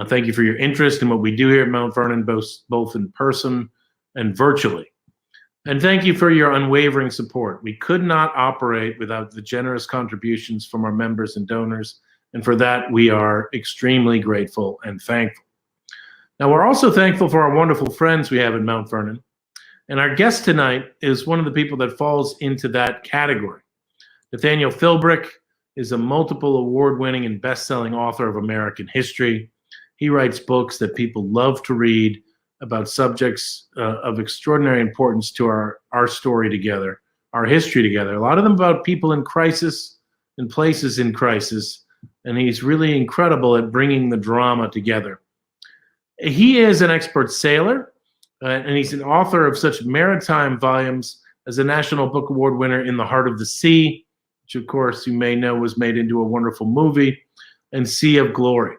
Thank you for your interest in what we do here at Mount Vernon, both in person and virtually. And thank you for your unwavering support. We could not operate without the generous contributions from our members and donors, and for that we are extremely grateful and thankful. Now, we're also thankful for our wonderful friends we have at Mount Vernon, and our guest tonight is one of the people that falls into that category. Nathaniel Philbrick is a multiple award-winning and best-selling author of American history. He writes books that people love to read about subjects of extraordinary importance to our story together, our history together. A lot of them about people in crisis and places in crisis, and he's really incredible at bringing the drama together. He is an expert sailor, and he's an author of such maritime volumes as a National Book Award winner in The Heart of the Sea, which of course you may know was made into a wonderful movie, and Sea of Glory.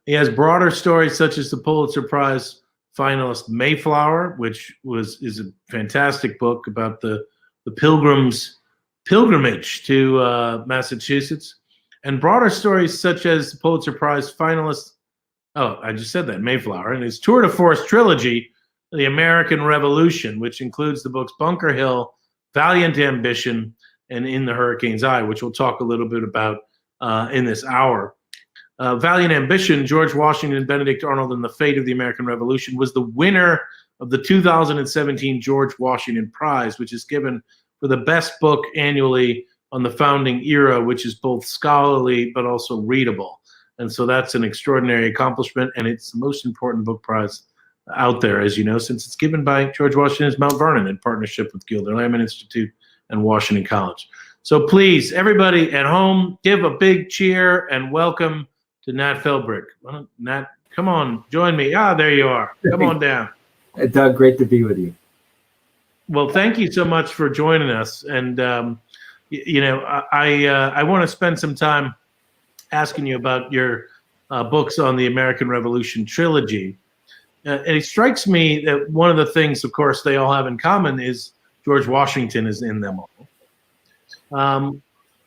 He has broader stories such as the Pulitzer Prize finalist Mayflower, which is a fantastic book about the Pilgrims' pilgrimage to Massachusetts, and broader stories such as the Pulitzer Prize finalist, I just said that, Mayflower, and his tour de force trilogy, The American Revolution, which includes the books Bunker Hill, Valiant Ambition, and In the Hurricane's Eye, which we'll talk a little bit about in this hour. Valiant Ambition, George Washington, Benedict Arnold, and the Fate of the American Revolution was the winner of the 2017 George Washington Prize, which is given for the best book annually on the founding era, which is both scholarly but also readable. And so that's an extraordinary accomplishment, and it's the most important book prize out there, as you know, since it's given by George Washington's Mount Vernon in partnership with Gilder Lehrman Institute and Washington College. So please, everybody at home, give a big cheer and welcome to Nat Philbrick. Well, Nat, come on, join me. There you are. Come on down. Doug, great to be with you. Well, thank you so much for joining us. And, I want to spend some time asking you about your books on the American Revolution trilogy. And it strikes me that one of the things, of course, they all have in common is George Washington is in them all.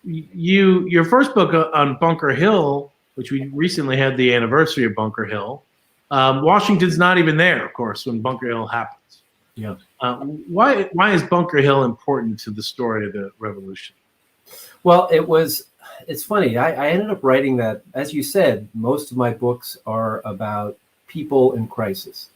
Your first book on Bunker Hill, which we recently had the anniversary of Bunker Hill, Washington's not even there, of course, when Bunker Hill happens. Yeah. Why is Bunker Hill important to the story of the Revolution? Well, it's funny. I ended up writing that, as you said, most of my books are about people in crisis.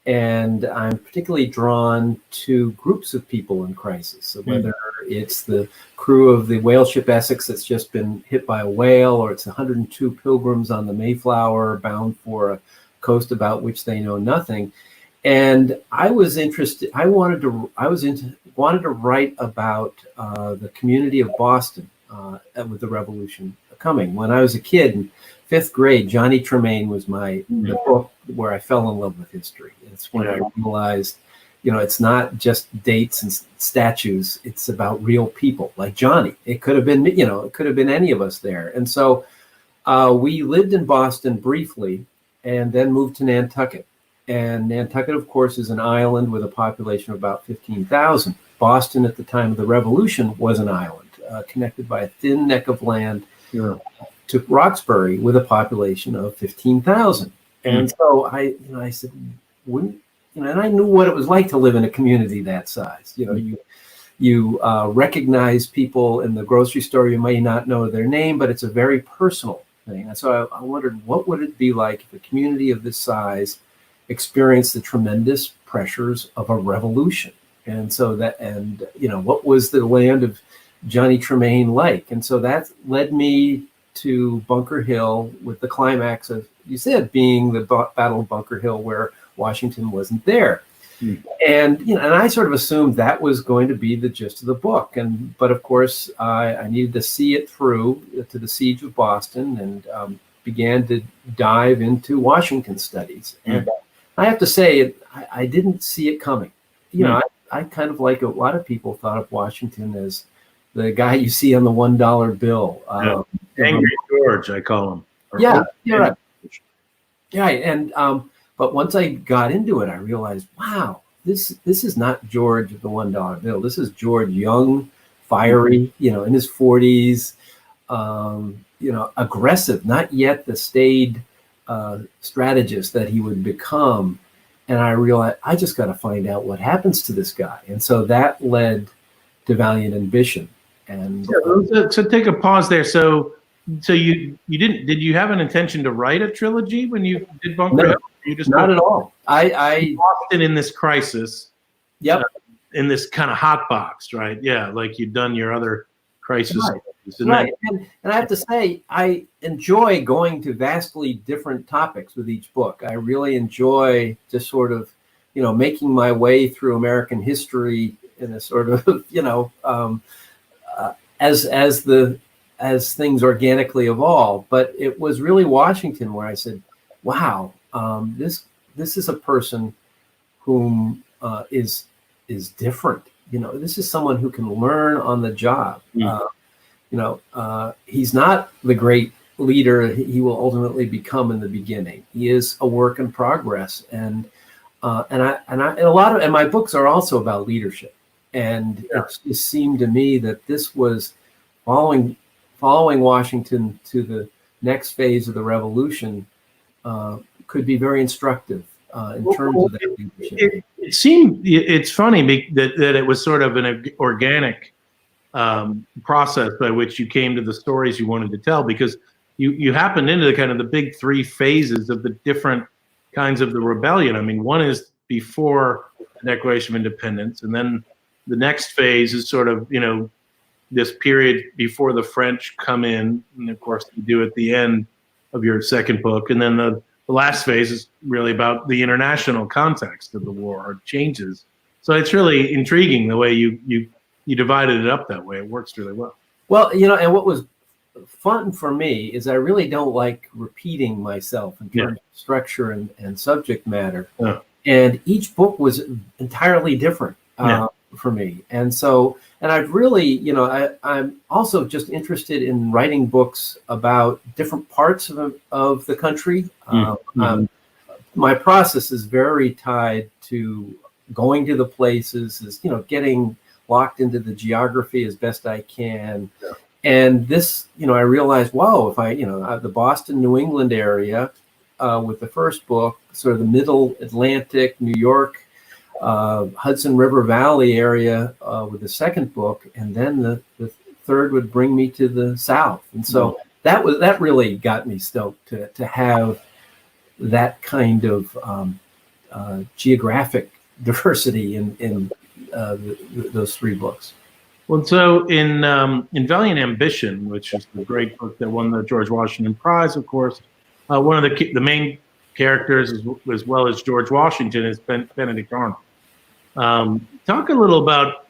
And I'm particularly drawn to groups of people in crisis. So whether it's the crew of the whale ship Essex that's just been hit by a whale, or it's 102 pilgrims on the Mayflower bound for a coast about which they know nothing. And I was interested. I wanted to write about the community of Boston with the Revolution coming. When I was a kid in 5th grade, Johnny Tremain was the book where I fell in love with history. It's when I realized, it's not just dates and statues. It's about real people like Johnny. It could have been, it could have been any of us there. And so we lived in Boston briefly and then moved to Nantucket. And Nantucket, of course, is an island with a population of about 15,000. Boston at the time of the Revolution was an island connected by a thin neck of land to Roxbury with a population of 15,000. And so I said, and I knew what it was like to live in a community that size. You recognize people in the grocery store. You may not know their name, but it's a very personal thing. And so I wondered, what would it be like if a community of this size experienced the tremendous pressures of a revolution? And so what was the land of Johnny Tremain like? And so that led me to Bunker Hill, with the climax of, you said, being the Battle of Bunker Hill, where Washington wasn't there. And and I sort of assumed that was going to be the gist of the book. But of course, I needed to see it through to the Siege of Boston, and began to dive into Washington studies. And I have to say, I didn't see it coming. I kind of, like a lot of people, thought of Washington as the guy you see on the $1 bill. Angry George, I call him. Yeah, right. Yeah, and but once I got into it, I realized, wow, this is not George of the $1 bill. This is George, young, fiery, in his 40s, aggressive, not yet the staid strategist that he would become. And I realized I just got to find out what happens to this guy. And so that led to Valiant Ambition. And so take a pause there. So you did you have an intention to write a trilogy when you did Bunker Hill? You just not at all. I lost it in this crisis. Yep. In this kind of hot box, right? Yeah, like you've done your other crisis. Right. And I have to say, I enjoy going to vastly different topics with each book. I really enjoy just sort of, making my way through American history in a sort of, as things organically evolve. But it was really Washington where I said, wow, this is a person whom is different. This is someone who can learn on the job. He's not the great leader he will ultimately become in the beginning. He is a work in progress, and my books are also about leadership. And it seemed to me that this was following Washington to the next phase of the revolution could be very instructive in terms of that leadership. It seemed, it's funny that it was sort of an organic process by which you came to the stories you wanted to tell, because you happened into the big three phases of the different kinds of the rebellion. I mean, one is before the Declaration of Independence, and then the next phase is sort of, this period before the French come in, and of course you do at the end of your second book, and then the last phase is really about the international context of the war or changes. So it's really intriguing the way you divided it up that way. It works really well. Well, and what was fun for me is I really don't like repeating myself in terms of structure and subject matter. Yeah. And each book was entirely different for me. And I've really, I'm also just interested in writing books about different parts of the country. My process is very tied to going to the places, getting locked into the geography as best I can. Yeah. And this, I realized, wow, if I, the Boston, New England area with the first book, sort of the middle Atlantic, New York, Hudson River Valley area with the second book, and then the third would bring me to the South. And so that really got me stoked to have that kind of geographic diversity in those three books. Well, so in Valiant Ambition, which is the great book that won the George Washington Prize, of course, one of the main characters, as well as George Washington, is Benedict Arnold. Talk a little about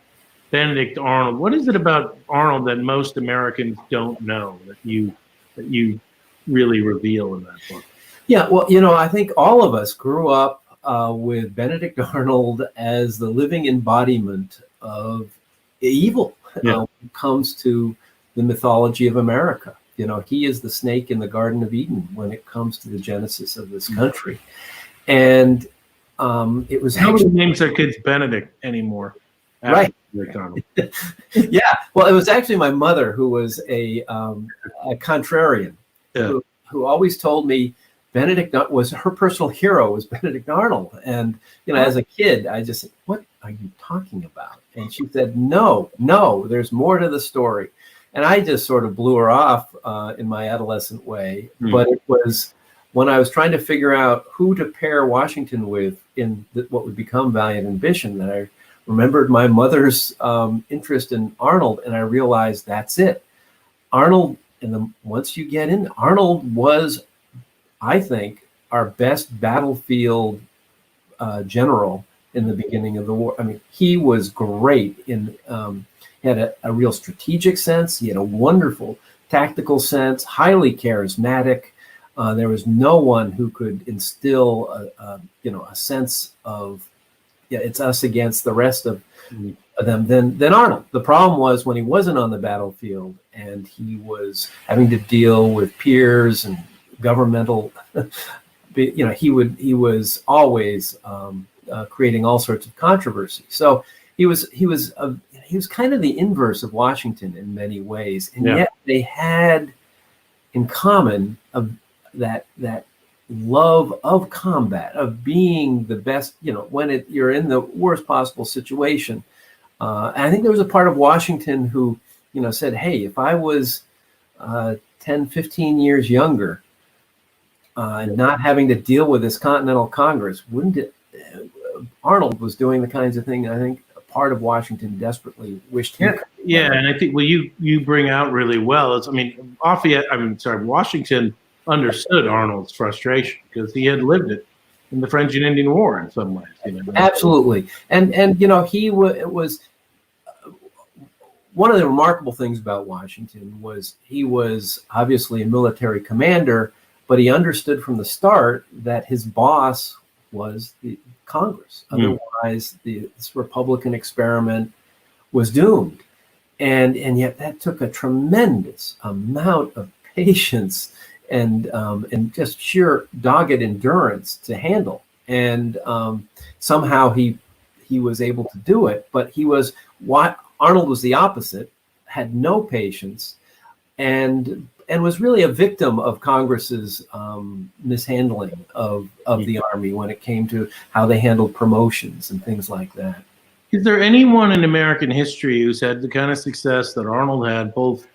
Benedict Arnold. What is it about Arnold that most Americans don't know that you really reveal in that book? Yeah, well, I think all of us grew up with Benedict Arnold as the living embodiment of evil when it comes to the mythology of America. He is the snake in the Garden of Eden when it comes to the genesis of this country. And it was nobody names their kids Benedict anymore. Right. Yeah. Well, it was actually my mother who was a contrarian who always told me Benedict was her personal hero was Benedict Arnold. And, as a kid, I just said, what are you talking about? And she said, no, there's more to the story. And I just sort of blew her off in my adolescent way. But it was when I was trying to figure out who to pair Washington with in what would become Valiant Ambition that I remembered my mother's interest in Arnold. And I realized that's it. Arnold, once you get in, Arnold was, I think, our best battlefield general in the beginning of the war. I mean, he was great he had a real strategic sense. He had a wonderful tactical sense, highly charismatic. There was no one who could instill a sense of, it's us against the rest of them than Arnold. The problem was when he wasn't on the battlefield and he was having to deal with peers and governmental, he was always creating all sorts of controversy. So he was kind of the inverse of Washington in many ways, and yet they had in common that love of combat, of being the best, when you're in the worst possible situation. And I think there was a part of Washington who, said, hey, if I was 10, 15 years younger and not having to deal with this Continental Congress, wouldn't it? Arnold was doing the kinds of things I think a part of Washington desperately wished he could. Yeah, and I think what you bring out really well is, Washington understood Arnold's frustration because he had lived it in the French and Indian War in some ways. Absolutely, and he was one of the remarkable things about Washington was he was obviously a military commander, but he understood from the start that his boss was the Congress. Otherwise, this Republican experiment was doomed. And yet that took a tremendous amount of patience and just sheer dogged endurance to handle. And somehow he was able to do it. But Arnold was the opposite, had no patience, and was really a victim of Congress's mishandling of the Army when it came to how they handled promotions and things like that. Is there anyone in American history who's had the kind of success that Arnold had, both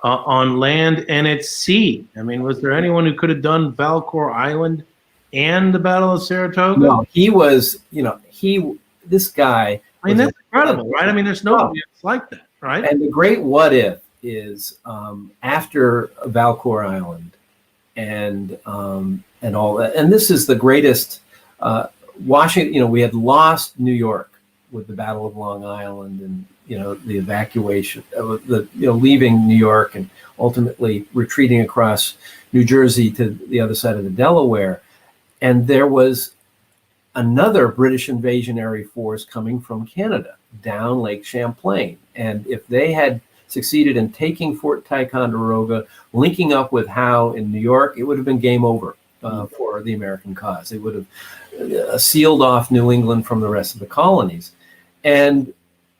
on land and at sea? I mean, was there anyone who could have done Valcour Island and the Battle of Saratoga? No, he was, this guy. I mean, that's incredible, right? I mean, there's nobody else like that, right? And the great what if is after Valcour Island and all that. And this is the greatest, Washington, we had lost New York with the Battle of Long Island and, the evacuation, leaving New York and ultimately retreating across New Jersey to the other side of the Delaware. And there was another British invasionary force coming from Canada down Lake Champlain. And if they had succeeded in taking Fort Ticonderoga, linking up with Howe in New York, it would have been game over for the American cause. It would have sealed off New England from the rest of the colonies. And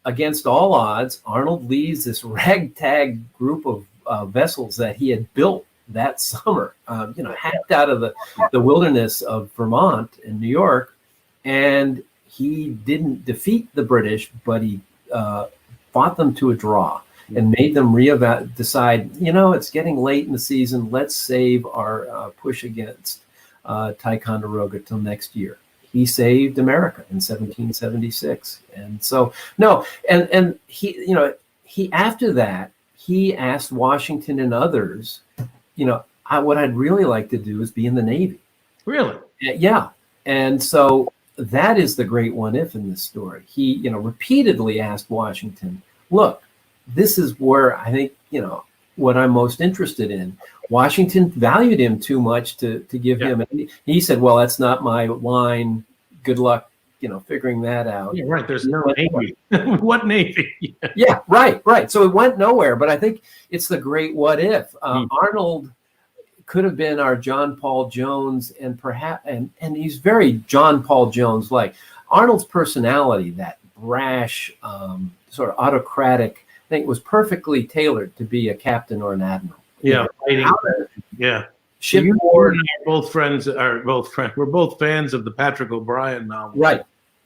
against all odds, Arnold leads this ragtag group of vessels that he had built that summer, hacked out of the wilderness of Vermont and New York. And he didn't defeat the British, but he fought them to a draw and made them decide, it's getting late in the season. Let's save our push against Ticonderoga till next year. He saved America in 1776. And so, and he after that, he asked Washington and others, what I'd really like to do is be in the Navy. Really? Yeah. And so that is the great what if in this story. He, repeatedly asked Washington, look, this is where I think, what I'm most interested in. Washington valued him too much to give him. And he said, well, that's not my line. Good luck, figuring that out. Yeah, right. There's no Navy. What Navy? Yeah, right. So it went nowhere. But I think it's the great what if. Arnold could have been our John Paul Jones, and perhaps, and he's very John Paul Jones-like. Arnold's personality, that brash, sort of autocratic, I think was perfectly tailored to be a captain or an admiral. Yeah, yeah. Shipboard. We're both fans of the Patrick O'Brien novel, right?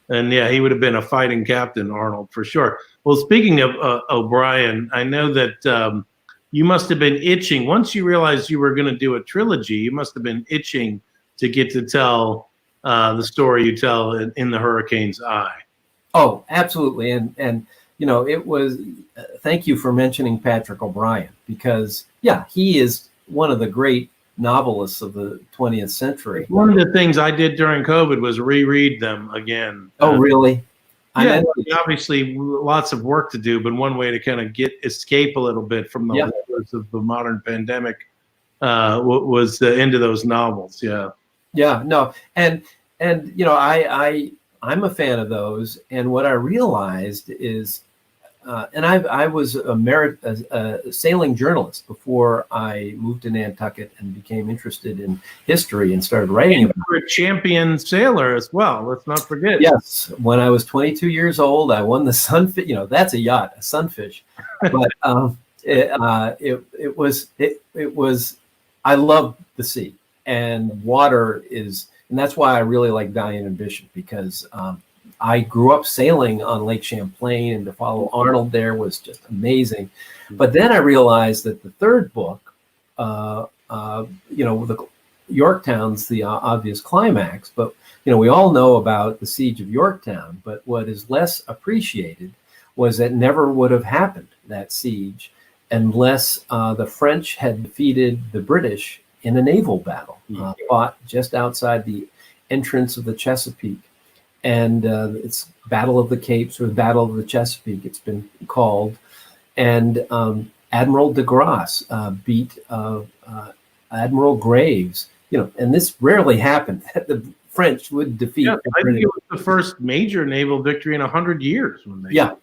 And yeah, he would have been a fighting captain, Arnold, for sure. Well, speaking of O'Brien, I know that you must have been itching once you realized you were going to do a trilogy. You must have been itching to get to tell the story you tell in The Hurricane's Eye. Oh, absolutely, and it was. Thank you for mentioning Patrick O'Brien, because he is one of the great novelists of the 20th century. One of the things I did during COVID was reread them again. Oh, really? Yeah, obviously lots of work to do, but one way to escape a little bit from the horrors of the modern pandemic was into those novels. Yeah. Yeah, no. And I'm a fan of those. And what I realized is, and I was a sailing journalist before I moved to Nantucket and became interested in history and started writing about it. You were a champion sailor as well. Let's not forget. Yes, when I was 22 years old, I won the Sunfish. That's a yacht, a Sunfish. But it was. I loved the sea, and water is, and that's why I really like Valiant and Bishop, because I grew up sailing on Lake Champlain, and to follow Arnold there was just amazing. But then I realized that the third book, the Yorktown's the obvious climax, but we all know about the siege of Yorktown. But what is less appreciated was that never would have happened, that siege, unless the French had defeated the British in a naval battle, fought just outside the entrance of the Chesapeake. And it's Battle of the Capes, or Battle of the Chesapeake, it's been called. And Admiral de Grasse beat Admiral Graves, and this rarely happened, that the French would defeat. Yeah, I think it was the first major naval victory in 100 years. When they I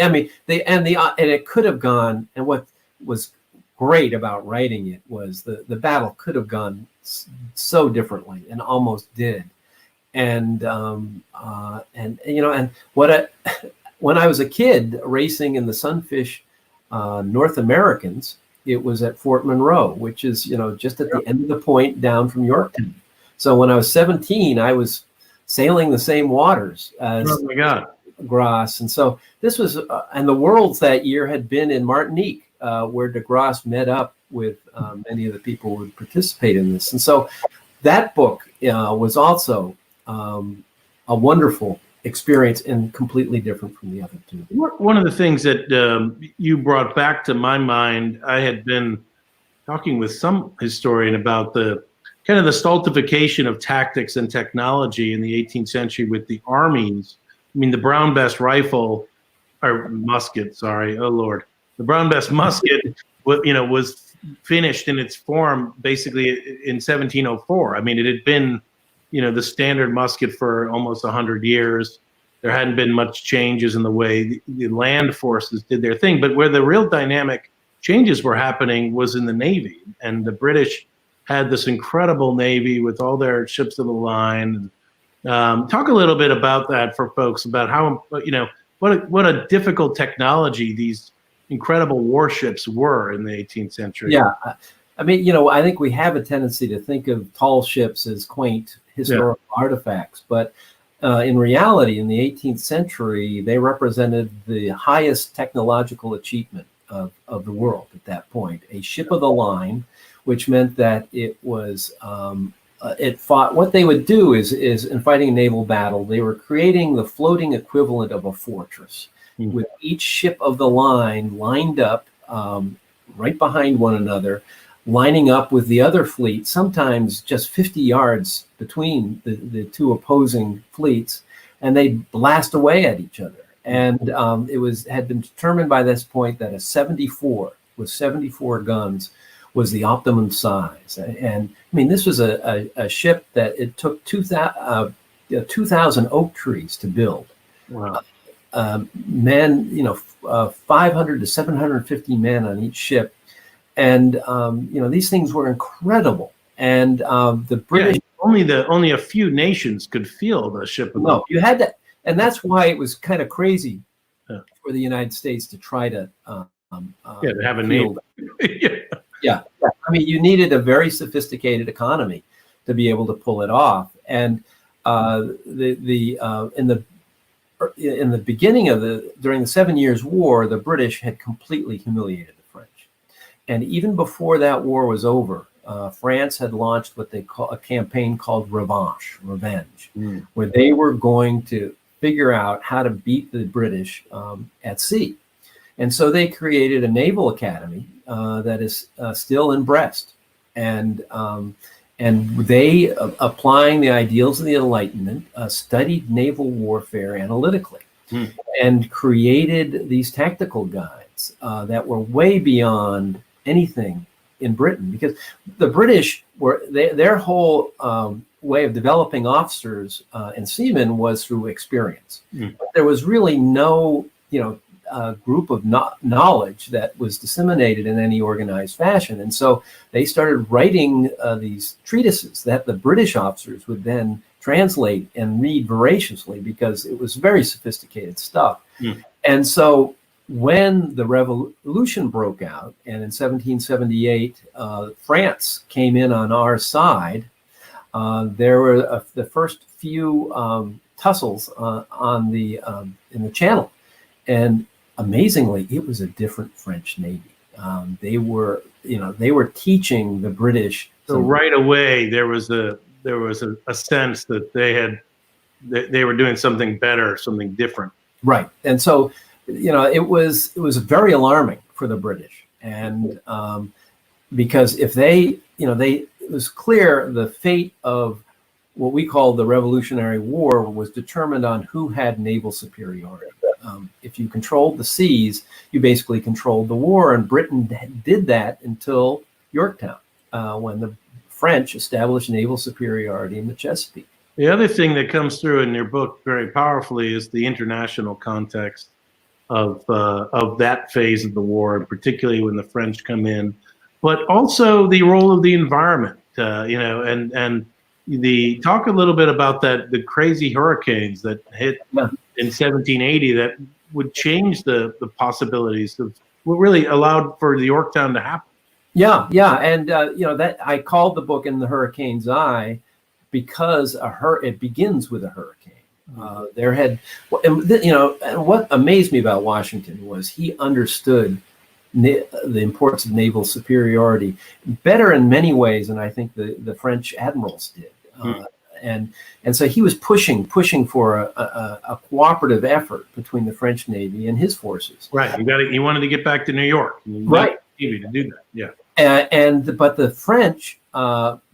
mean, and it could have gone, and what was great about writing it was the battle could have gone so differently, and almost did. And when I was a kid racing in the Sunfish North Americans, it was at Fort Monroe, which is just at the end of the point down from Yorktown. So when I was 17, I was sailing the same waters as Grasse, and so this was and the Worlds that year had been in Martinique, where de Grasse met up with many of the people who would participate in this. And so that book was also a wonderful experience and completely different from the other two. One of the things that you brought back to my mind, I had been talking with some historian about the kind of the stultification of tactics and technology in the 18th century with the armies. I mean, the Brown Bess rifle, or musket, sorry, oh Lord. The Brown Bess musket, was finished in its form basically in 1704. I mean, it had been the standard musket for almost 100 years. There hadn't been much changes in the way the land forces did their thing. But where the real dynamic changes were happening was in the Navy. And the British had this incredible Navy with all their ships of the line. Talk a little bit about that for folks, about how, what a difficult technology these incredible warships were in the 18th century. Yeah. I mean, I think we have a tendency to think of tall ships as quaint historical artifacts, but in reality, in the 18th century, they represented the highest technological achievement of the world at that point. A ship of the line, which meant that it was it fought. What they would do is in fighting a naval battle, they were creating the floating equivalent of a fortress, with each ship of the line lined up right behind one another, lining up with the other fleet, sometimes just 50 yards between the two opposing fleets, and they blast away at each other. And it had been determined by this point that a 74 with 74 guns was the optimum size. And I mean, this was a ship that it took 2,000 oak trees to build. Wow. Men, 500 to 750 men on each ship. And these things were incredible, and the British only a few nations could field a ship. No, you had to, and that's why it was kind of crazy for the United States to try to to have a navy. Yeah. I mean, you needed a very sophisticated economy to be able to pull it off, and in the beginning during the 7 Years' War, the British had completely humiliated the French. And even before that war was over, France had launched what they call a campaign called Revenge, where they were going to figure out how to beat the British at sea. And so they created a naval academy that is still in Brest. And they, applying the ideals of the Enlightenment, studied naval warfare analytically and created these tactical guides that were way beyond anything in Britain, because the British were their whole way of developing officers and seamen was through experience. But there was really no group of knowledge that was disseminated in any organized fashion, and so they started writing these treatises that the British officers would then translate and read voraciously, because it was very sophisticated stuff. And so when the revolution broke out, and in 1778, France came in on our side, There were the first few tussles in the Channel, and amazingly, it was a different French Navy. They were teaching the British. So right away, there was a sense that they were doing something better, something different. Right, and so it was very alarming for the British, and because if it was clear the fate of what we call the Revolutionary War was determined on who had naval superiority. If you controlled the seas, you basically controlled the war, and Britain did that until Yorktown, when the French established naval superiority in the Chesapeake. The other thing that comes through in your book very powerfully is the international context of that phase of the war, and particularly when the French come in, but also the role of the environment. And talk a little bit about the crazy hurricanes that hit in 1780 that would change the possibilities of what really allowed for the Yorktown to happen. Yeah, and that I called the book "In the Hurricane's Eye" because it begins with a hurricane. And what amazed me about Washington was he understood the importance of naval superiority better in many ways than I think the French admirals did. And so he was pushing for a cooperative effort between the French Navy and his forces. Right. He wanted to get back to New York. Right. Navy to do that. Yeah. But the French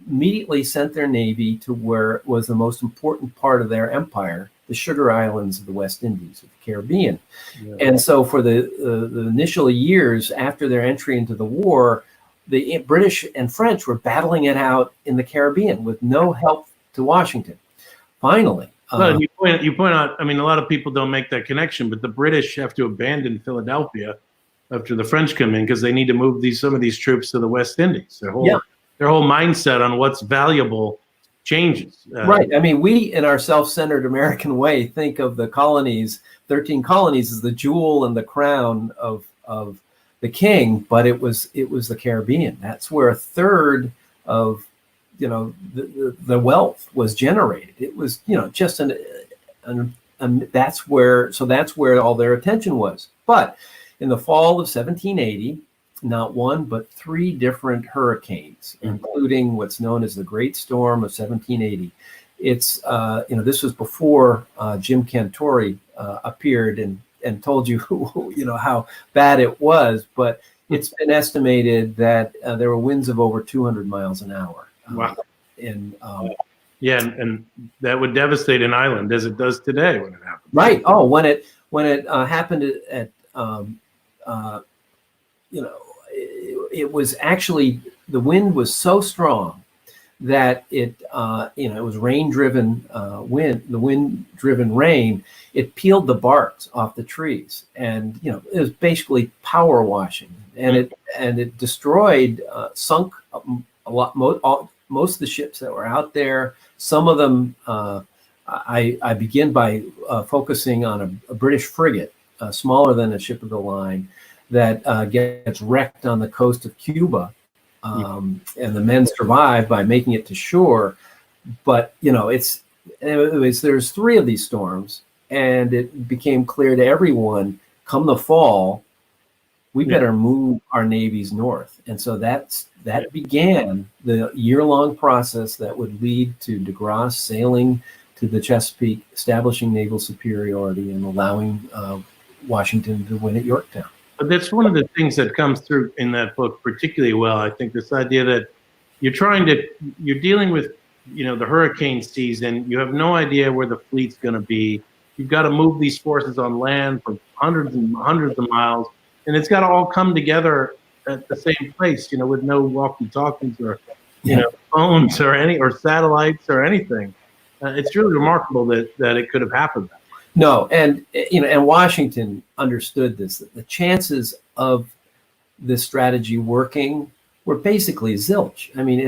immediately sent their navy to where was the most important part of their empire, the Sugar Islands of the West Indies, of the Caribbean. Yeah. And so for the initial years after their entry into the war, the British and French were battling it out in the Caribbean with no help to Washington. Finally. Well, you point out, I mean, a lot of people don't make that connection, but the British have to abandon Philadelphia after the French come in because they need to move some of these troops to the West Indies. Their whole mindset on what's valuable changes. Right. I mean, we, in our self-centered American way, think of the colonies, 13 colonies, as the jewel and the crown of the king, but it was the Caribbean. That's where a third of the wealth was generated. It was just that's where all their attention was. But in the fall of 1780, not one but three different hurricanes, including what's known as the Great Storm of 1780. It's this was before Jim Cantore appeared and told you how bad it was, but it's been estimated that there were winds of over 200 miles an hour. Wow. And that would devastate an island as it does today when it happens. Right. Oh, when it happened at it was actually, the wind was so strong that it was rain-driven wind, the wind-driven rain. It peeled the barks off the trees, and it was basically power washing, and it destroyed, sunk a lot. Most of the ships that were out there. Some of them, I begin by focusing on a British frigate, smaller than a ship of the line, that gets wrecked on the coast of Cuba, and the men survive by making it to shore. But there's three of these storms, and it became clear to everyone, come the fall, we better move our navies north. And so that began the year-long process that would lead to DeGrasse sailing to the Chesapeake, establishing naval superiority, and allowing Washington to win at Yorktown. But that's one of the things that comes through in that book particularly well. I think this idea that you're dealing with, the hurricane season. You have no idea where the fleet's going to be. You've got to move these forces on land for hundreds and hundreds of miles, and it's got to all come together at the same place, with no walkie-talkies or, phones or satellites or anything. It's really remarkable that it could have happened that way. No, and Washington understood this. That the chances of this strategy working were basically zilch. I mean,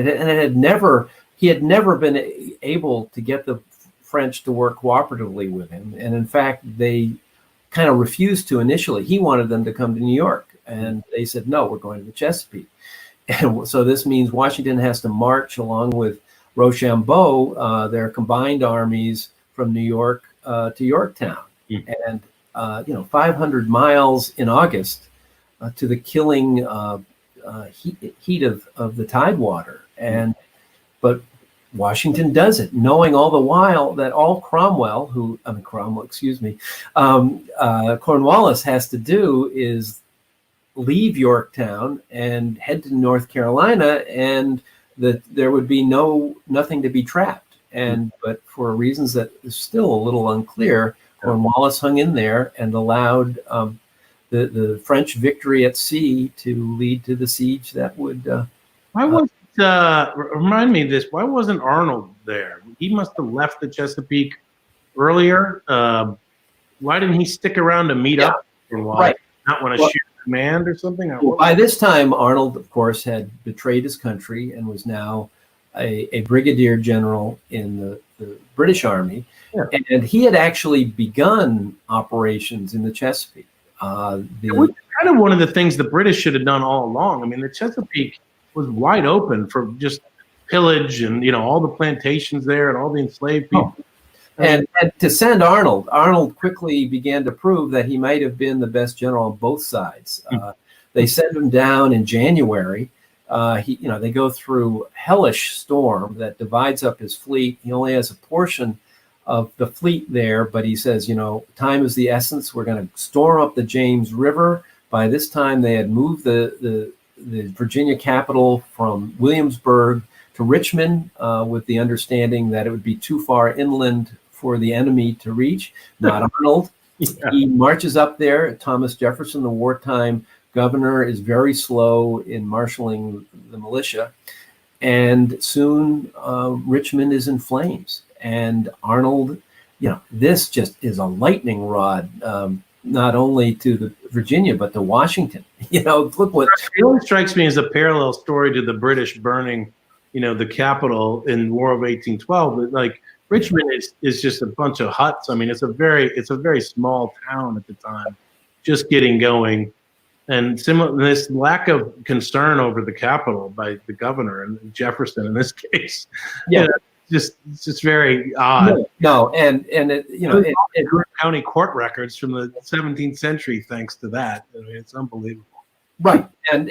he had never been able to get the French to work cooperatively with him, and in fact, they kind of refused to initially. He wanted them to come to New York, and they said, no, we're going to the Chesapeake. And so this means Washington has to march along with Rochambeau their combined armies from New York to Yorktown. And 500 miles in August to the killing heat of the Tidewater. But Washington does it, knowing all the while that all Cornwallis has to do is leave Yorktown and head to North Carolina, and that there would be nothing to be trapped. But for reasons that is still a little unclear, Cornwallis hung in there and allowed the French victory at sea to lead to the siege that would. Remind me of this. Why wasn't Arnold there? He must have left the Chesapeake earlier. Why didn't he stick around to meet up? Right. Not want to shoot command or something? Well, by this time, Arnold, of course, had betrayed his country and was now a brigadier general in the British Army. Yeah. And he had actually begun operations in the Chesapeake. It was kind of one of the things the British should have done all along. I mean, the Chesapeake was wide open for just pillage and, all the plantations there and all the enslaved people. And to send Arnold quickly began to prove that he might have been the best general on both sides. They send him down in January. They go through a hellish storm that divides up his fleet. He only has a portion of the fleet there, but he says, time is the essence. We're going to storm up the James River. By this time, they had moved the Virginia capital from Williamsburg to Richmond with the understanding that it would be too far inland for the enemy to reach, not Arnold. Yeah. He marches up there. Thomas Jefferson, the wartime governor, is very slow in marshaling the militia. And soon Richmond is in flames. And Arnold, this just is a lightning rod, not only to the Virginia, but to Washington. Look what it really strikes me as a parallel story to the British burning, the capital in War of 1812. Like Richmond is just a bunch of huts. I mean, it's a very small town at the time, just getting going. And this lack of concern over the capital by the governor and Jefferson in this case. Yeah. It's just very odd. No, and it county court records from the 17th century, thanks to that. I mean, it's unbelievable. Right, and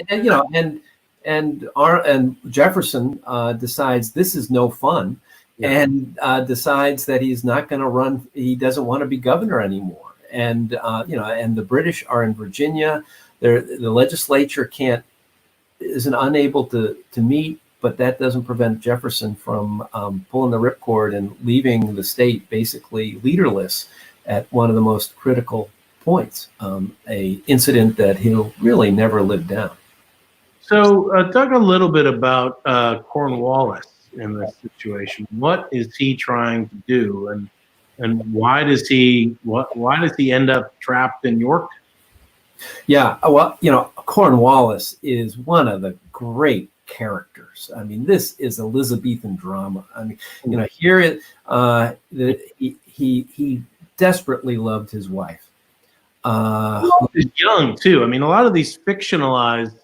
Jefferson decides this is no fun, and decides that he's not going to run. He doesn't want to be governor anymore, and the British are in Virginia. The legislature isn't unable to meet. But that doesn't prevent Jefferson from pulling the ripcord and leaving the state basically leaderless at one of the most critical points, a incident that he'll really never live down. So talk a little bit about Cornwallis in this situation. What is he trying to do, and why does he end up trapped in York? Yeah, well, Cornwallis is one of the great characters. I mean, this is Elizabethan drama. I mean, here he desperately loved his wife. He's young too. I mean, a lot of these fictionalized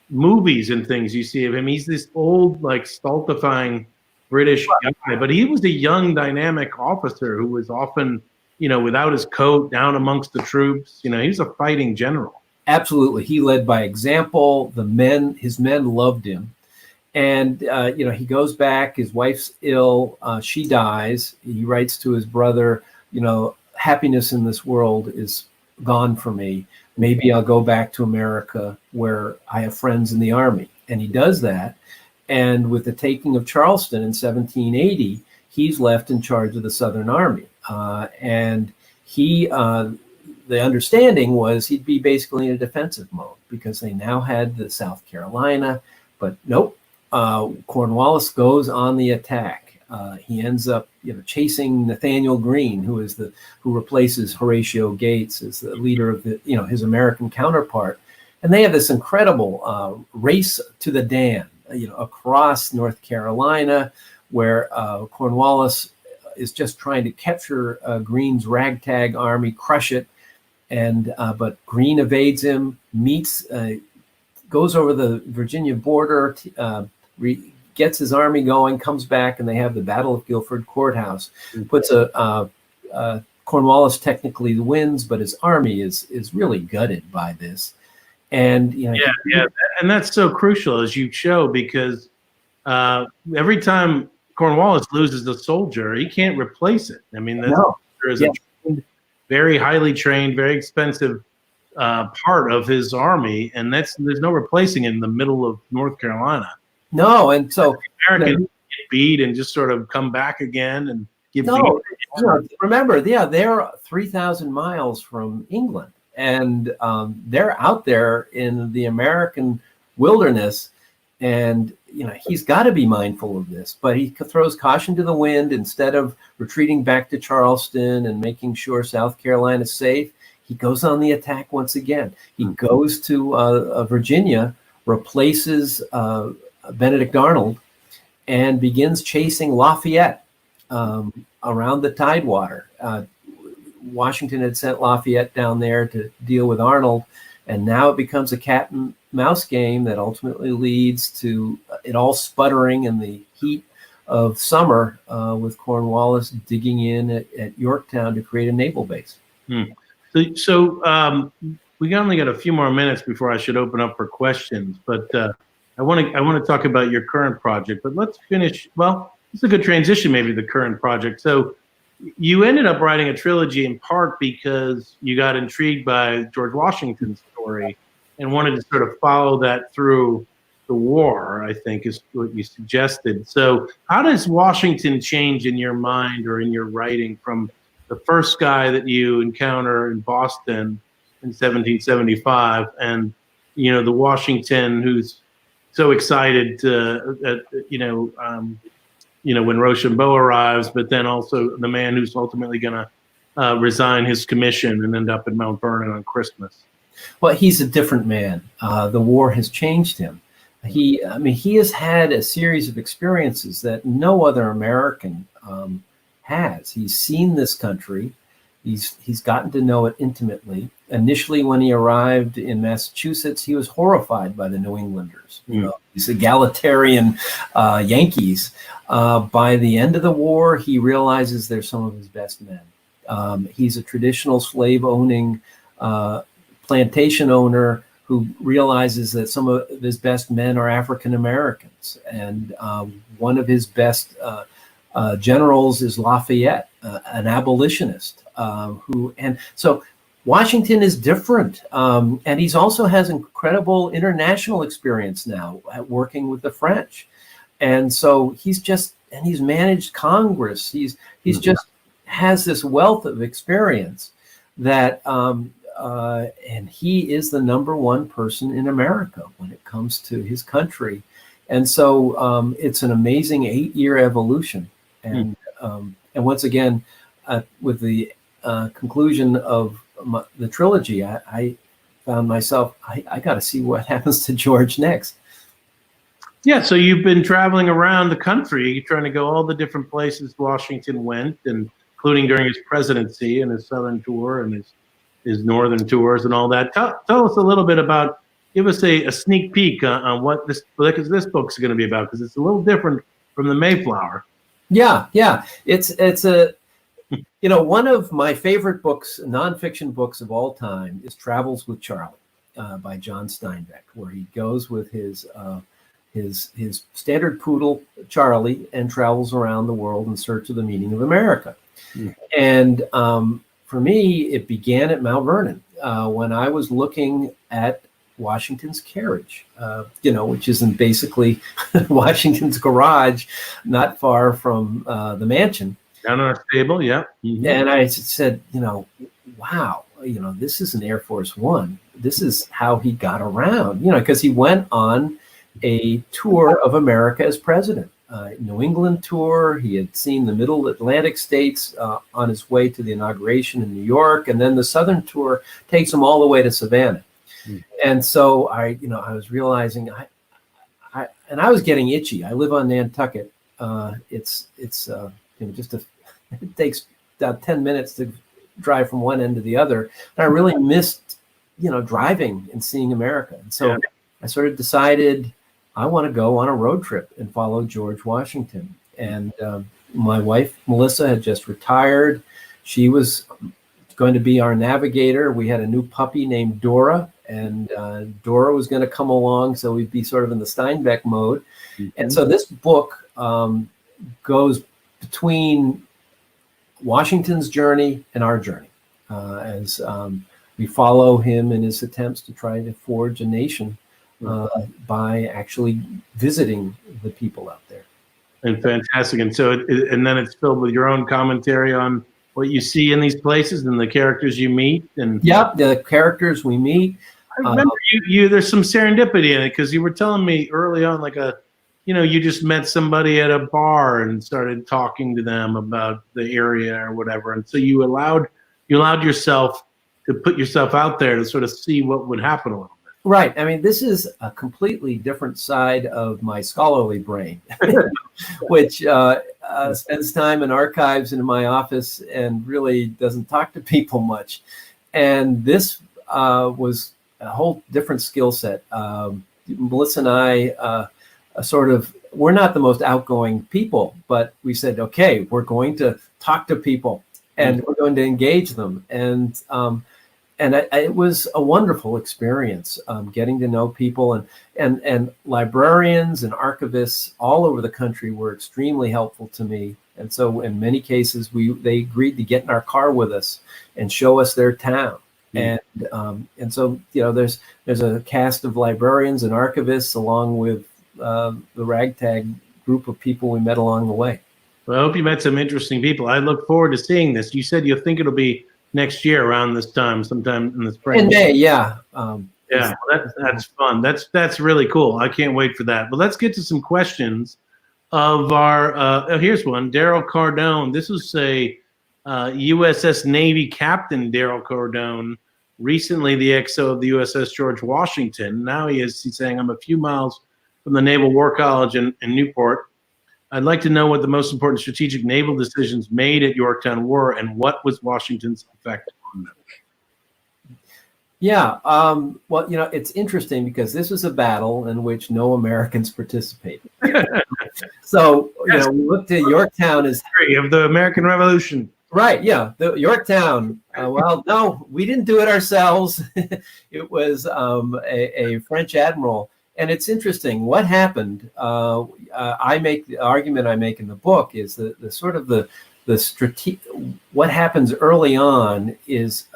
movies and things you see of him, he's this old, like, stultifying British guy, but he was a young, dynamic officer who was often, without his coat, down amongst the troops. He was a fighting general. Absolutely. He led by example. His men loved him. And, he goes back. His wife's ill. She dies. He writes to his brother, happiness in this world is gone for me. Maybe I'll go back to America where I have friends in the army. And he does that. And with the taking of Charleston in 1780, he's left in charge of the Southern Army. And the understanding was he'd be basically in a defensive mode because they now had the South Carolina, but nope. Cornwallis goes on the attack. He ends up, chasing Nathaniel Greene, who replaces Horatio Gates as the leader of his American counterpart, and they have this incredible race to the Dan, across North Carolina, where Cornwallis is just trying to capture Greene's ragtag army, crush it. And but Greene evades him, goes over the Virginia border, gets his army going, comes back, and they have the Battle of Guilford Courthouse. Puts Cornwallis technically wins, but his army is really gutted by this. And and that's so crucial, as you show, because every time Cornwallis loses a soldier, he can't replace it. I mean, there is a very highly trained, very expensive part of his army, and there's no replacing it in the middle of North Carolina. No, and so Americans get beat and just sort of come back again and give. Remember, they're 3,000 miles from England, and they're out there in the American wilderness, and he's got to be mindful of this, but he throws caution to the wind. Instead of retreating back to Charleston and making sure South Carolina is safe, he goes on the attack once again. He goes to Virginia, replaces Benedict Arnold, and begins chasing Lafayette around the Tidewater. Washington had sent Lafayette down there to deal with Arnold, and now it becomes a cat and mouse game that ultimately leads to it all sputtering in the heat of summer, with Cornwallis digging in at Yorktown to create a naval base. So we only got a few more minutes before I should open up for questions, but I want to talk about your current project. But let's finish. Well, it's a good transition, maybe, to the current project. So you ended up writing a trilogy in part because you got intrigued by George Washington's story and wanted to sort of follow that through the war, I think is what you suggested. So how does Washington change in your mind or in your writing from the first guy that you encounter in Boston in 1775 and, the Washington who's so excited to, when Rochambeau arrives, but then also the man who's ultimately going to resign his commission and end up in Mount Vernon on Christmas? Well, he's a different man. The war has changed him. He has had a series of experiences that no other American has. He's seen this country. He's gotten to know it intimately. Initially, when he arrived in Massachusetts, he was horrified by the New Englanders. These egalitarian Yankees. By the end of the war, he realizes they're some of his best men. He's a traditional slave-owning plantation owner who realizes that some of his best men are African Americans, and one of his best generals is Lafayette, an abolitionist. So Washington is different, and he's also has incredible international experience now at working with the French, and so he's managed Congress. He's just has this wealth of experience that. And he is the number one person in America when it comes to his country. And so it's an amazing 8-year evolution. And once again, with the conclusion of the trilogy, I found myself, I got to see what happens to George next. Yeah, so you've been traveling around the country, trying to go all the different places Washington went, and including during his presidency and his Southern tour and his northern tours and all that. Tell us a little bit about, give us a sneak peek on what this book's going to be about, because it's a little different from the Mayflower. Yeah. It's a, one of my favorite books, nonfiction books of all time, is Travels with Charlie by John Steinbeck, where he goes with his standard poodle, Charlie, and travels around the world in search of the meaning of America. And for me, it began at Mount Vernon when I was looking at Washington's carriage, which is in basically Washington's garage, not far from the mansion. Down on a stable, yeah. And I said, wow, this is an Air Force One. This is how he got around, because he went on a tour of America as president. New England tour. He had seen the Middle Atlantic states on his way to the inauguration in New York, and then the Southern tour takes him all the way to Savannah. And so I was realizing I was getting itchy. I live on Nantucket. It takes about 10 minutes to drive from one end to the other. And I really missed, driving and seeing America. And so I sort of decided I want to go on a road trip and follow George Washington. And my wife, Melissa, had just retired. She was going to be our navigator. We had a new puppy named Dora, and Dora was going to come along, so we'd be sort of in the Steinbeck mode. And so this book goes between Washington's journey and our journey, as we follow him in his attempts to try to forge a nation by actually visiting the people out there. And fantastic. And so, and then it's filled with your own commentary on what you see in these places and the characters you meet. And the characters we meet. I remember there's some serendipity in it, because you were telling me early on, like you just met somebody at a bar and started talking to them about the area or whatever. And so you allowed yourself to put yourself out there to sort of see what would happen a little bit. Right. I mean, this is a completely different side of my scholarly brain, which spends time in archives and in my office and really doesn't talk to people much. And this was a whole different skill set. Melissa and I we're not the most outgoing people, but we said, okay, we're going to talk to people and we're going to engage them. And it was a wonderful experience, getting to know people, and librarians and archivists all over the country were extremely helpful to me. And so in many cases, they agreed to get in our car with us and show us their town. And so, there's a cast of librarians and archivists along with the ragtag group of people we met along the way. Well, I hope you met some interesting people. I look forward to seeing this. You said you think it'll be next year around this time, sometime in the spring. In May, yeah. Yeah, that's fun. That's really cool. I can't wait for that. But let's get to some questions of our. Here's one. Daryl Cardone. This was a USS Navy Captain Daryl Cardone, recently the XO of the USS George Washington. Now he's saying, I'm a few miles from the Naval War College in Newport. I'd like to know what the most important strategic naval decisions made at Yorktown were, and what was Washington's effect on them. Yeah, well, it's interesting because this was a battle in which no Americans participated. So, we looked at Yorktown as of the American Revolution. Right, yeah, the Yorktown. Well, no, we didn't do it ourselves. It was a French admiral. And it's interesting what happened. I make the argument I make in the book is the what happens early on is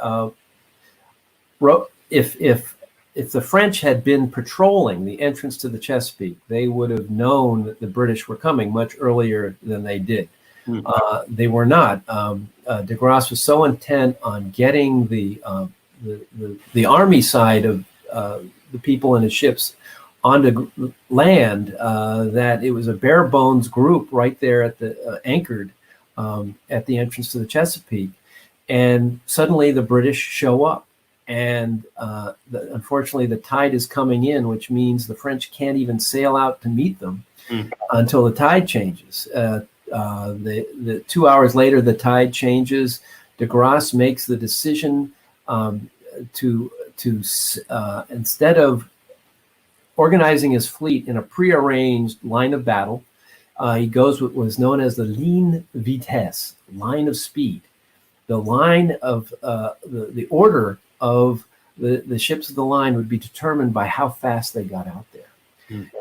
if the French had been patrolling the entrance to the Chesapeake, they would have known that the British were coming much earlier than they did. They were not. De Grasse was so intent on getting the army side of the people in his ships onto land that it was a bare bones group right there at the anchored at the entrance to the Chesapeake, and suddenly the British show up, and unfortunately the tide is coming in, which means the French can't even sail out to meet them until the tide changes. The 2 hours later, the tide changes. De Grasse makes the decision to instead of organizing his fleet in a prearranged line of battle, he goes what was known as the ligne vitesse, line of speed. The line of the order of the ships of the line would be determined by how fast they got out there.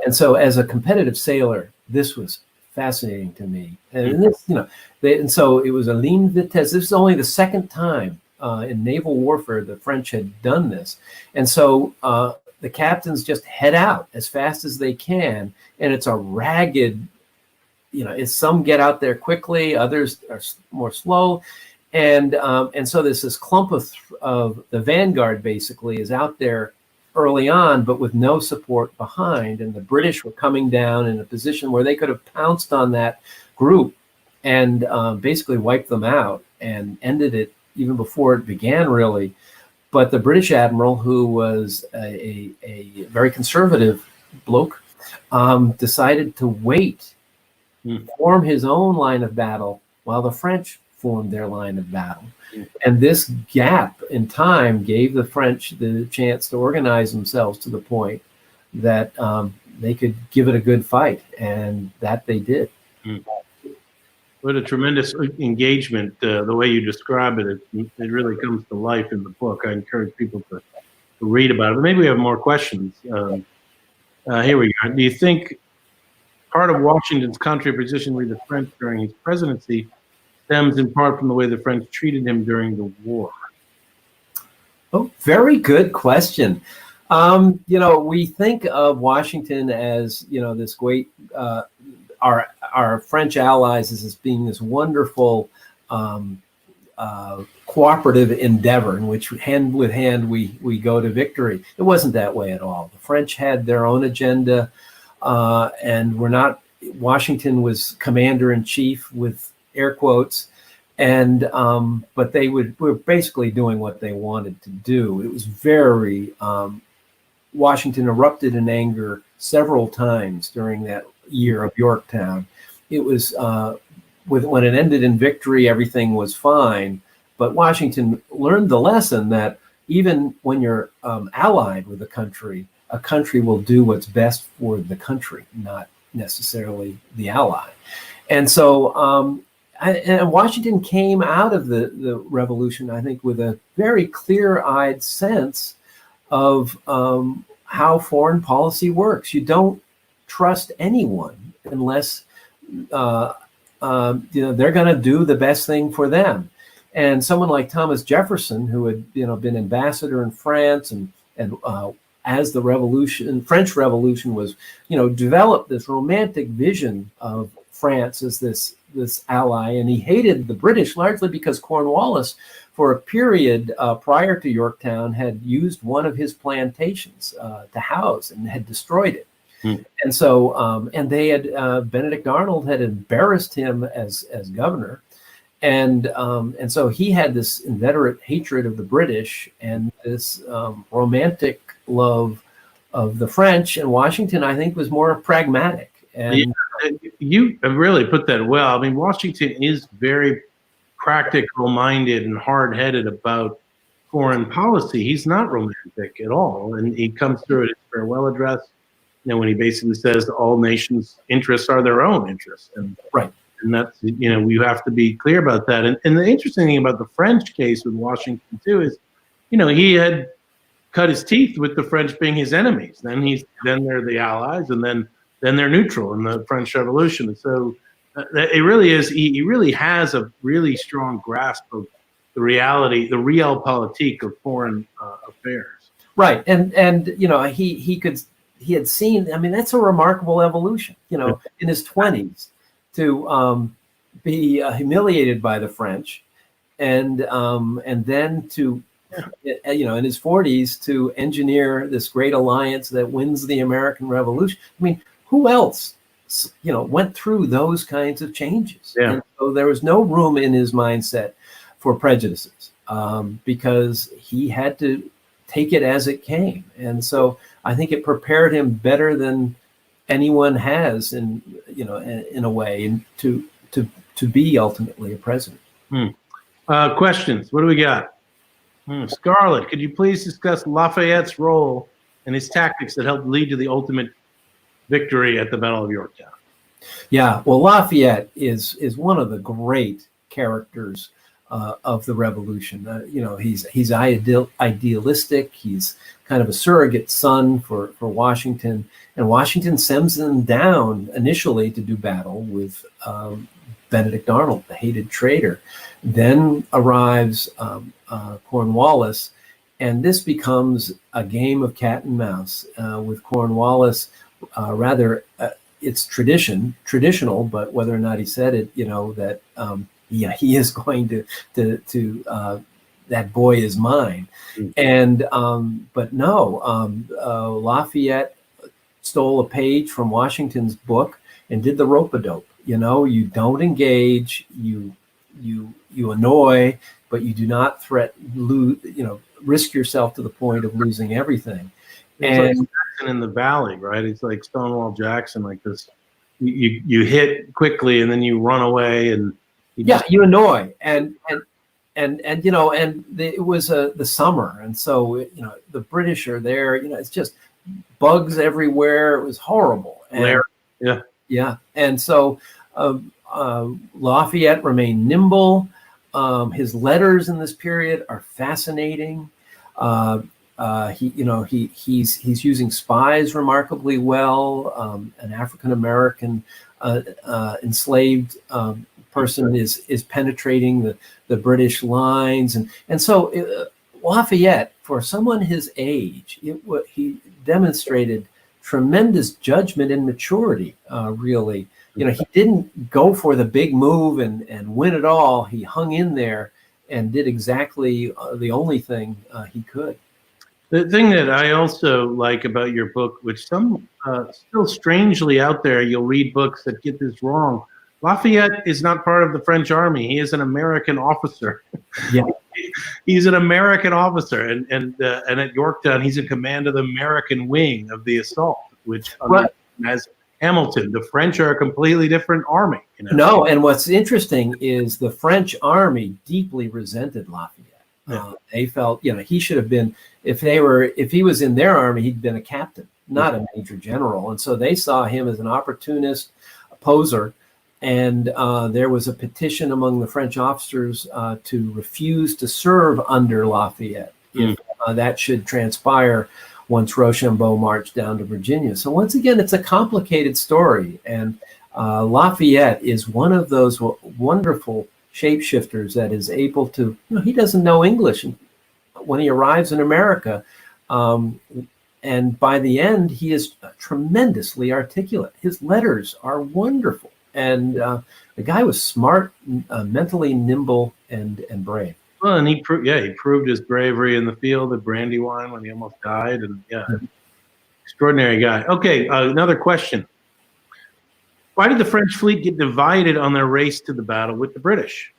And so, as a competitive sailor, this was fascinating to me. And this, and so it was a ligne vitesse. This is only the second time in naval warfare the French had done this, and so the captains just head out as fast as they can, and it's a ragged. Some get out there quickly, others are more slow, and so there's this clump of the vanguard basically is out there early on, but with no support behind. And the British were coming down in a position where they could have pounced on that group and basically wiped them out and ended it even before it began, really. But the British admiral, who was a very conservative bloke, decided to wait, form his own line of battle while the French formed their line of battle. And this gap in time gave the French the chance to organize themselves to the point that they could give it a good fight, and that they did. What a tremendous engagement. The way you describe it, it really comes to life in the book. I encourage people to read about it. But maybe we have more questions. Here we go. Do you think part of Washington's contrary position with the French during his presidency stems in part from the way the French treated him during the war? Oh, very good question. We think of Washington as, this great, our French allies as being this wonderful cooperative endeavor in which hand with hand we go to victory. It wasn't that way at all. The French had their own agenda, and Washington was commander in chief with air quotes, and but they were basically doing what they wanted to do. It was very Washington erupted in anger several times during that year of Yorktown. It was when it ended in victory, everything was fine. But Washington learned the lesson that even when you're allied with a country will do what's best for the country, not necessarily the ally. And so, and Washington came out of the revolution, I think, with a very clear-eyed sense of how foreign policy works. You don't trust anyone unless they're going to do the best thing for them. And someone like Thomas Jefferson, who had been ambassador in France, and as the French Revolution was developed this romantic vision of France as this ally, and he hated the British largely because Cornwallis, for a period prior to Yorktown, had used one of his plantations to house and had destroyed it. And so, and they had Benedict Arnold had embarrassed him as governor, and so he had this inveterate hatred of the British and this romantic love of the French. And Washington, I think, was more pragmatic. And you have really put that well. I mean, Washington is very practical-minded and hard-headed about foreign policy. He's not romantic at all, and he comes through it in his farewell address. When he basically says all nations' interests are their own interests, and right, and that's we have to be clear about that. And the interesting thing about the French case with Washington too is, he had cut his teeth with the French being his enemies. Then they're the allies, and then they're neutral in the French Revolution. And so it really is. He really has a really strong grasp of the reality, the realpolitik of foreign affairs. Right, and he had seen. I mean, that's a remarkable evolution. In his 20s, to be humiliated by the French, and then to, in his 40s, to engineer this great alliance that wins the American Revolution. I mean, who else, went through those kinds of changes? Yeah. And so there was no room in his mindset for prejudices, because he had to take it as it came. And so I think it prepared him better than anyone has in a way, and to be ultimately a president. Questions? What do we got? Scarlett, could you please discuss Lafayette's role and his tactics that helped lead to the ultimate victory at the Battle of Yorktown? Yeah, well, Lafayette is one of the great characters of the Revolution. He's idealistic. He's kind of a surrogate son for Washington, and Washington sends him down initially to do battle with Benedict Arnold, the hated traitor. Then arrives Cornwallis, and this becomes a game of cat and mouse with Cornwallis. It's traditional, but whether or not he said it, that he is going to that boy is mine. And but no, Lafayette stole a page from Washington's book and did the rope-a-dope. You don't engage, you annoy, but you do not risk yourself to the point of losing everything. It's like Jackson in the Valley, right? It's like Stonewall Jackson, like this. You hit quickly and then you run away, and you annoy, and it was the summer, and so the British are there. It's just bugs everywhere. It was horrible. And, yeah. Yeah. And so Lafayette remained nimble. His letters in this period are fascinating. He's using spies remarkably well. An African American enslaved person is penetrating the British lines, and so Lafayette, for someone his age, he demonstrated tremendous judgment and maturity. Really, he didn't go for the big move and win it all. He hung in there and did exactly the only thing he could. The thing that I also like about your book, which some still strangely out there, you'll read books that get this wrong. Lafayette is not part of the French army. He is an American officer. Yeah, he's an American officer, and at Yorktown, he's in command of the American wing of the assault, which has Hamilton. The French are a completely different army. No, and what's interesting is the French army deeply resented Lafayette. Yeah. They felt, he should have been, if he was in their army, he'd been a captain, not a major general. And so they saw him as an opportunist, a poser. And there was a petition among the French officers to refuse to serve under Lafayette if that should transpire once Rochambeau marched down to Virginia. So once again, it's a complicated story. And Lafayette is one of those wonderful shapeshifters that is able to, he doesn't know English when he arrives in America. And by the end, he is tremendously articulate. His letters are wonderful. And the guy was smart, mentally nimble, and brave. Well, and he proved his bravery in the field at Brandywine when he almost died. And extraordinary guy. Okay, another question. Why did the French fleet get divided on their race to the battle with the British?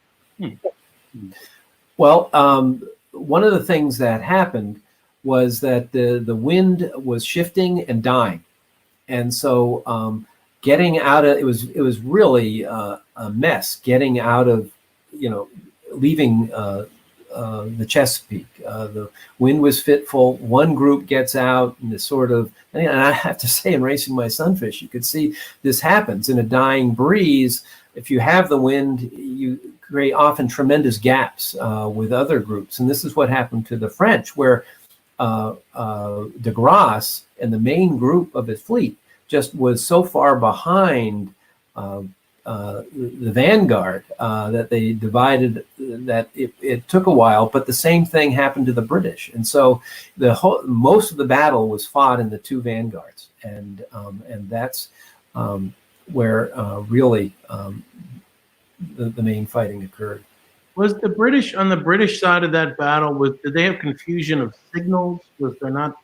Well, one of the things that happened was that the wind was shifting and dying. And so getting out of it was really a mess getting out of leaving the Chesapeake. The wind was fitful. One group gets out and is sort of, and I have to say, in Racing My Sunfish, you could see this happens in a dying breeze. If you have the wind, you create often tremendous gaps with other groups, and this is what happened to the French, where de Grasse and the main group of his fleet just was so far behind the vanguard that they divided, that it took a while. But the same thing happened to the British, and so most of the battle was fought in the two vanguards, and that's where really the main fighting occurred. Was the British on the British side of that battle? Did they have confusion of signals? Was there not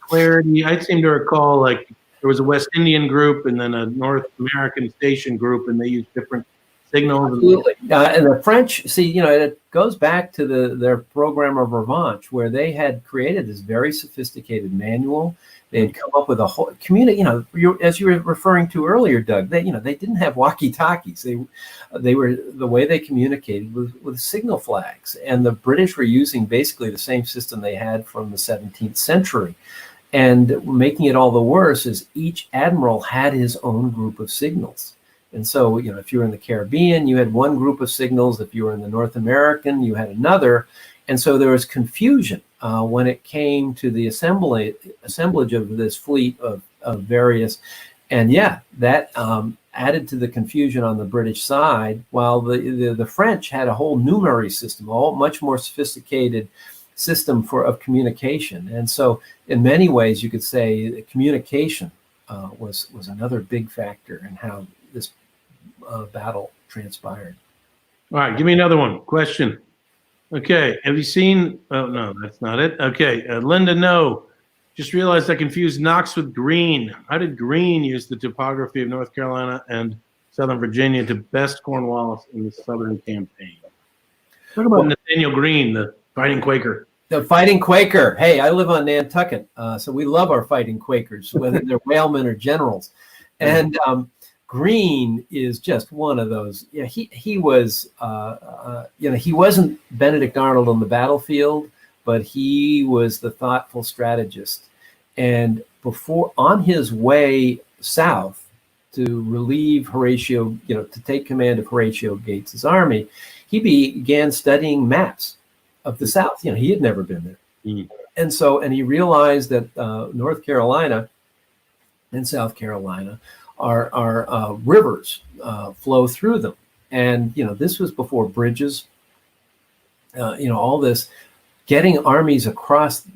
clarity? I seem to recall there was a West Indian group and then a North American station group, and they used different signals. Absolutely. And the French, it goes back to their program of Revanche, where they had created this very sophisticated manual. They had come up with a whole community. As you were referring to earlier, Doug, they didn't have walkie-talkies. They were, the way they communicated with signal flags, and the British were using basically the same system they had from the 17th century. And making it all the worse is each admiral had his own group of signals. And so, if you were in the Caribbean, you had one group of signals. If you were in the North American, you had another. And so there was confusion when it came to the assemblage of this fleet of various. And that added to the confusion on the British side, while the French had a whole numeric system, a much more sophisticated system of communication. And so in many ways, you could say that communication was another big factor in how this battle transpired. All right, give me another one. Question. Okay, have you seen? Oh no, that's not it. Okay, Linda, no. Just realized I confused Knox with Greene. How did Greene use the topography of North Carolina and Southern Virginia to best Cornwallis in the Southern campaign? Talk about Nathaniel Greene, the Fighting Quaker. The Fighting Quaker. Hey, I live on Nantucket, so we love our Fighting Quakers, whether they're whalemen or generals. And Greene is just one of those. He was, he wasn't Benedict Arnold on the battlefield, but he was the thoughtful strategist. And on his way south to relieve Horatio, to take command of Horatio Gates's army, he began studying maps of the South. He had never been there. And he realized that North Carolina and South Carolina are rivers flow through them. And, this was before bridges, all this. Getting armies across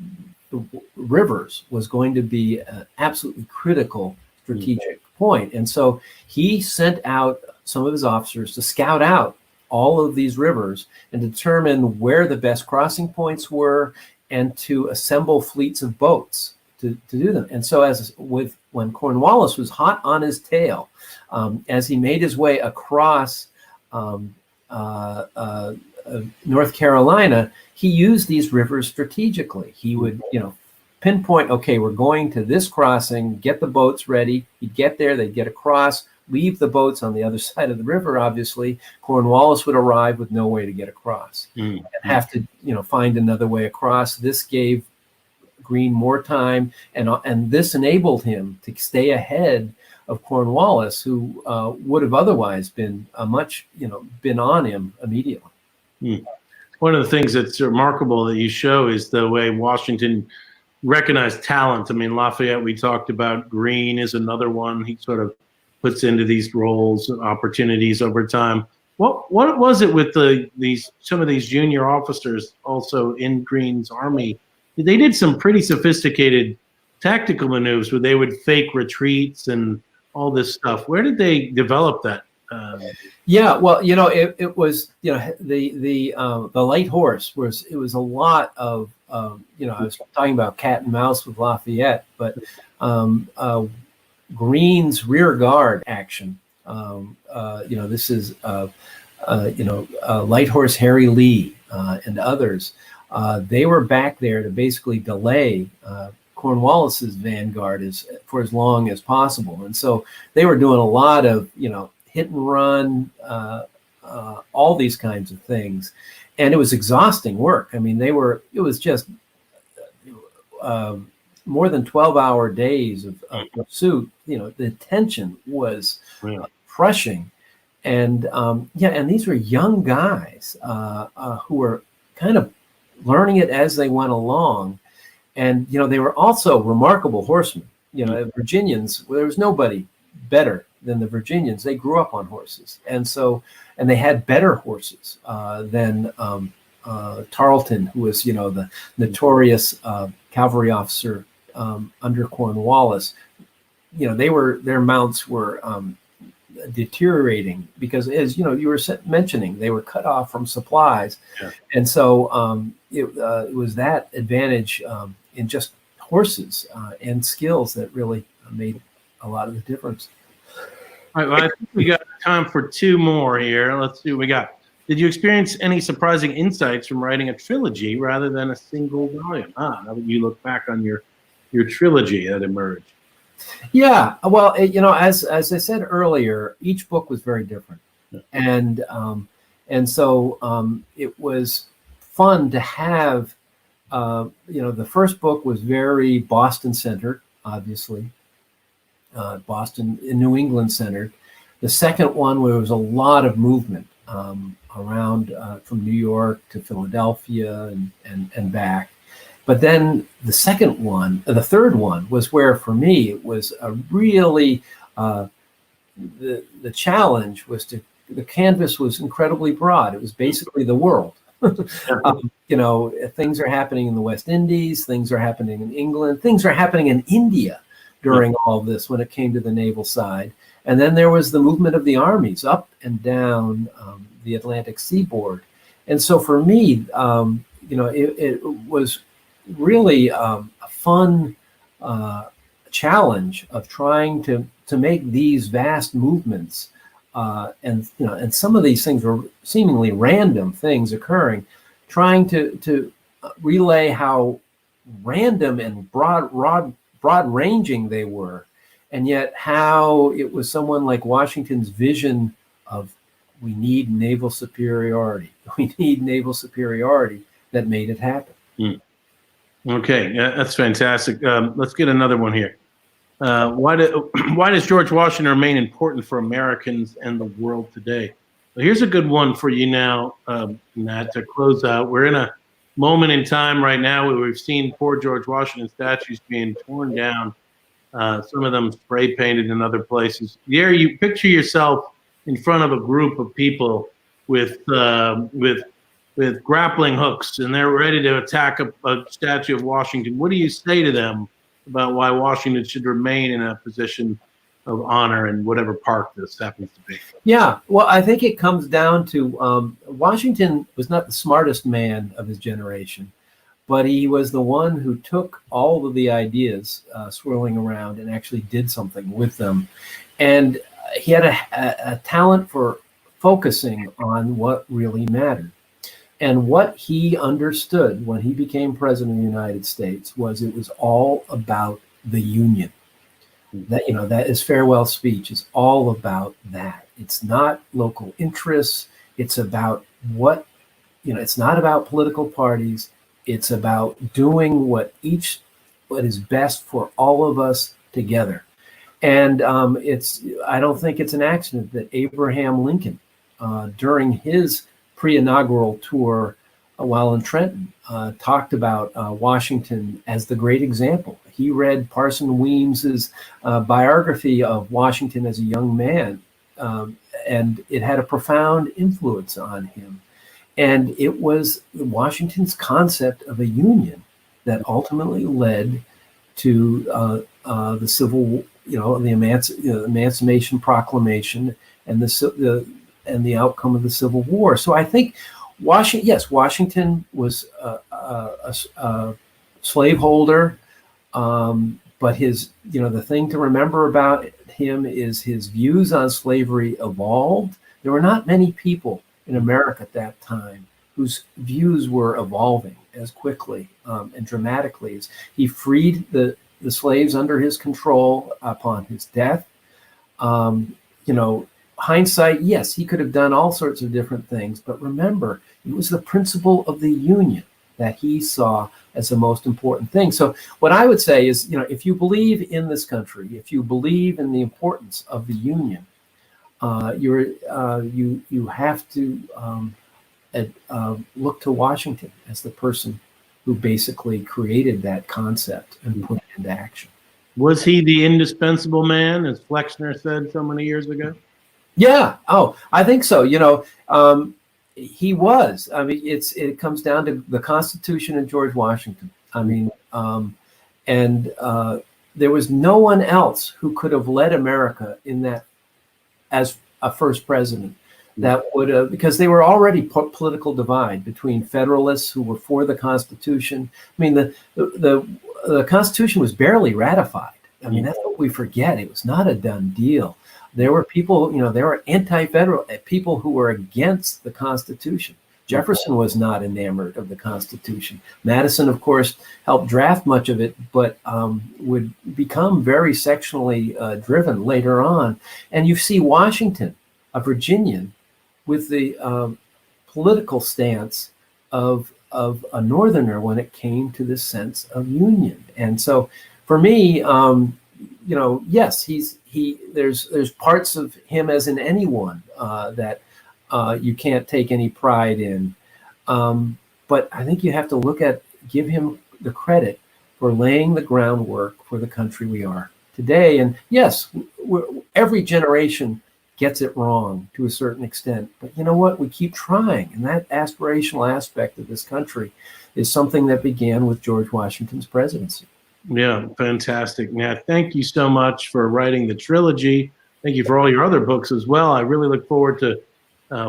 the rivers was going to be an absolutely critical strategic point. And so he sent out some of his officers to scout out all of these rivers and determine where the best crossing points were, and to assemble fleets of boats to do them. And so when Cornwallis was hot on his tail, as he made his way across North Carolina, he used these rivers strategically. He would, pinpoint, okay, we're going to this crossing, get the boats ready. He'd get there, they'd get across, leave the boats on the other side of the river, obviously. Cornwallis would arrive with no way to get across and have to, find another way across. This gave Greene more time, and this enabled him to stay ahead of Cornwallis, who would have otherwise been been on him immediately. One of the things that's remarkable that you show is the way Washington recognized talent. I mean, Lafayette, we talked about. Greene is another one. He sort of puts into these roles and opportunities over time. What was it with some of these junior officers also in Greene's army? They did some pretty sophisticated tactical maneuvers where they would fake retreats and all this stuff. Where did they develop that? Yeah, well, it was, the light horse was a lot of, I was talking about cat and mouse with Lafayette, but Greene's rear guard action, this is, Light Horse Harry Lee and others, they were back there to basically delay Cornwallis's vanguard for as long as possible. And so they were doing a lot of, hit and run, all these kinds of things. And it was exhausting work. I mean, it was just more than 12-hour days of pursuit. The tension was crushing. And and these were young guys who were kind of learning it as they went along. And, they were also remarkable horsemen. Virginians, there was nobody better than the Virginians. They grew up on horses. And they had better horses than Tarleton, who was, the notorious cavalry officer under Cornwallis. Their mounts were deteriorating because, as you were mentioning, they were cut off from supplies. Yeah. And so it was that advantage in just horses and skills that really made a lot of the difference. All right, well, I think we got time for two more here. Let's see what we got. Did you experience any surprising insights from writing a trilogy rather than a single volume? Now that you look back on your trilogy that emerged. Yeah, well, as I said earlier, each book was very different, and so it was fun to have. The first book was very Boston centered, obviously. Boston and New England centered. The second one, where there was a lot of movement around from New York to Philadelphia and back. But then the third one was where, for me, it was a really the challenge was the canvas was incredibly broad. It was basically the world. Things are happening in the West Indies, things are happening in England, things are happening in India during all of this when it came to the naval side. And then there was the movement of the armies up and down the Atlantic seaboard. And so for me, it was really a fun challenge of trying to make these vast movements. And some of these things were seemingly random things occurring, trying to relay how random and broad-ranging they were, and yet how it was someone like Washington's vision of we need naval superiority that made it happen. Okay, yeah, that's fantastic. Let's get another one here. Why does George Washington remain important for Americans and the world today? Well, here's a good one for you now, Matt, to close out. We're in a moment in time right now where we've seen poor George Washington statues being torn down, some of them spray painted in other places. There, you picture yourself in front of a group of people with grappling hooks, and they're ready to attack a statue of Washington. What do you say to them about why Washington should remain in a position of honor in whatever park this happens to be? Yeah, well, I think it comes down to Washington was not the smartest man of his generation, but he was the one who took all of the ideas swirling around and actually did something with them. And he had a talent for focusing on what really mattered. And what he understood when he became president of the United States was it was all about the Union. That, you know, that his farewell speech is all about that. It's not local interests. It's about what, you know, it's not about political parties. It's about doing what is best for all of us together. And I don't think it's an accident that Abraham Lincoln, during his pre-inaugural tour while in Trenton, talked about Washington as the great example. He read Parson Weems's biography of Washington as a young man, and it had a profound influence on him. And it was Washington's concept of a union that ultimately led to the civil, the Emancipation Proclamation and the outcome of the Civil War. So I think Washington was a slaveholder, but the thing to remember about him is his views on slavery evolved. There were not many people in America at that time whose views were evolving as quickly and dramatically as he freed the slaves under his control upon his death. Hindsight, yes, he could have done all sorts of different things, but remember, it was the principle of the Union that he saw as the most important thing. So what I would say is, if you believe in this country, if you believe in the importance of the Union, you have to look to Washington as the person who basically created that concept and put it into action. Was he the indispensable man, as Flexner said so many years ago? Yeah. Oh, I think so. He was. I mean, it comes down to the Constitution and George Washington. I mean, there was no one else who could have led America in that as a first president that would have, because they were already political divide between Federalists who were for the Constitution. I mean, the Constitution was barely ratified. I mean, that's what we forget. It was not a done deal. There were people, there were anti-federal people who were against the Constitution. Jefferson was not enamored of the Constitution. Madison, of course, helped draft much of it, but would become very sectionally driven later on. And you see Washington, a Virginian, with the political stance of a Northerner when it came to this sense of union. And so for me, yes, there's parts of him, as in anyone, that you can't take any pride in. But I think you have to give him the credit for laying the groundwork for the country we are today. And yes, every generation gets it wrong to a certain extent. But you know what? We keep trying. And that aspirational aspect of this country is something that began with George Washington's presidency. Yeah, fantastic. Yeah, thank you so much for writing the trilogy. Thank you for all your other books as well. I really look forward to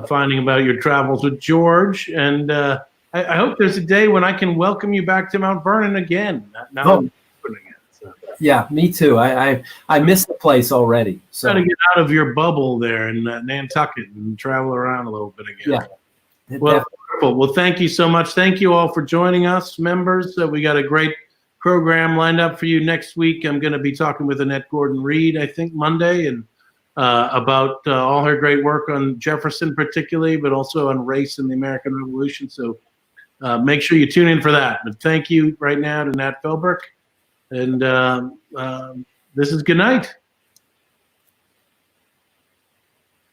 finding about your travels with George. And I hope there's a day when I can welcome you back to Mount Vernon again. Yeah, me too. I miss the place already. So got to get out of your bubble there in Nantucket and travel around a little bit again. Yeah. Well, wonderful. Well, thank you so much. Thank you all for joining us, members. We got a great program lined up for you next week. I'm going to be talking with Annette Gordon-Reed, I think, Monday, and about all her great work on Jefferson particularly, but also on race and the American Revolution. So make sure you tune in for that. But thank you right now to Nat Philbrick. And this is good night.